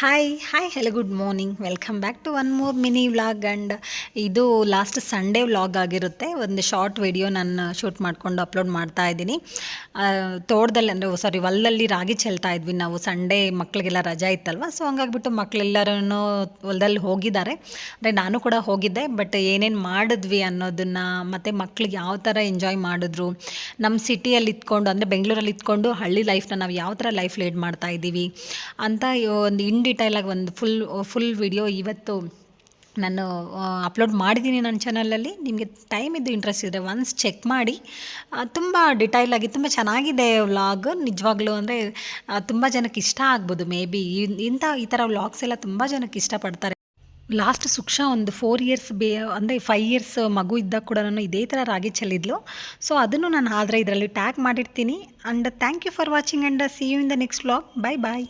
Hi hello good morning welcome back to one more mini vlog. And ಇದು last Sunday vlog ಆಗಿರುತ್ತೆ. ಒಂದು short video ನಾನು shoot ಮಾಡಿಕೊಂಡು upload ಮಾಡ್ತಾ ಇದ್ದೀನಿ. ತೋಟದಲ್ಲಿ ಅಂದರೆ ಹೊಲದಲ್ಲಿ ರಾಗಿ ಚೆಲ್ತಾ ಇದ್ವಿ ನಾವು. ಸಂಡೇ ಮಕ್ಕಳಿಗೆಲ್ಲ ರಜಾ ಇತ್ತಲ್ವ, ಸೊ ಹಂಗಾಗ್ಬಿಟ್ಟು ಮಕ್ಕಳೆಲ್ಲರೂ ಹೊಲದಲ್ಲಿ ಹೋಗಿದ್ದಾರೆ. ಅಂದರೆ ನಾನು ಕೂಡ ಹೋಗಿದ್ದೆ. ಬಟ್ ಏನೇನು ಮಾಡಿದ್ವಿ ಅನ್ನೋದನ್ನು ಮತ್ತು ಮಕ್ಳಿಗೆ ಯಾವ ಥರ ಎಂಜಾಯ್ ಮಾಡಿದ್ರು, ನಮ್ಮ ಸಿಟಿಯಲ್ಲಿ ಇದ್ಕೊಂಡು ಅಂದರೆ ಬೆಂಗಳೂರಲ್ಲಿ ಇದ್ಕೊಂಡು ಹಳ್ಳಿ ಲೈಫ್ನ ನಾವು ಯಾವ ಥರ ಲೈಫ್ ಲೀಡ್ ಮಾಡ್ತಾ ಇದ್ದೀವಿ ಅಂತ ಒಂದು ಇನ್ ಡೀಟೇಲಾಗಿ ಒಂದು ಫುಲ್ ವಿಡಿಯೋ ಇವತ್ತು ನಾನು ಅಪ್ಲೋಡ್ ಮಾಡಿದ್ದೀನಿ ನನ್ನ ಚಾನಲಲ್ಲಿ. ನಿಮಗೆ ಟೈಮ್ ಇದ್ದು ಇಂಟ್ರೆಸ್ಟ್ ಇದ್ದರೆ ಒನ್ಸ್ ಚೆಕ್ ಮಾಡಿ. ತುಂಬ ಡಿಟೈಲಾಗಿ ತುಂಬ ಚೆನ್ನಾಗಿದೆ ವ್ಲಾಗ್ ನಿಜವಾಗ್ಲೂ. ಅಂದರೆ ತುಂಬ ಜನಕ್ಕೆ ಇಷ್ಟ ಆಗ್ಬೋದು. ಮೇ ಬಿ ಈ ಥರ ವ್ಲಾಗ್ಸ್ ಎಲ್ಲ ತುಂಬ ಜನಕ್ಕೆ ಇಷ್ಟಪಡ್ತಾರೆ. ಲಾಸ್ಟ್ ಸುಕ್ಷಾ ಒಂದು 4 ಇಯರ್ಸ್ ಅಂದರೆ 5 ಇಯರ್ಸ್ ಮಗು ಇದ್ದಾಗ ಕೂಡ ನಾನು ಇದೇ ಥರ ರಾಗಿ ಚೆಲ್ಲಿದ್ಲು. ಸೊ ಅದನ್ನು ನಾನು ಆದರೆ ಇದರಲ್ಲಿ ಟ್ಯಾಗ್ ಮಾಡಿರ್ತೀನಿ. And thank you for watching and see you in the next vlog. Bye.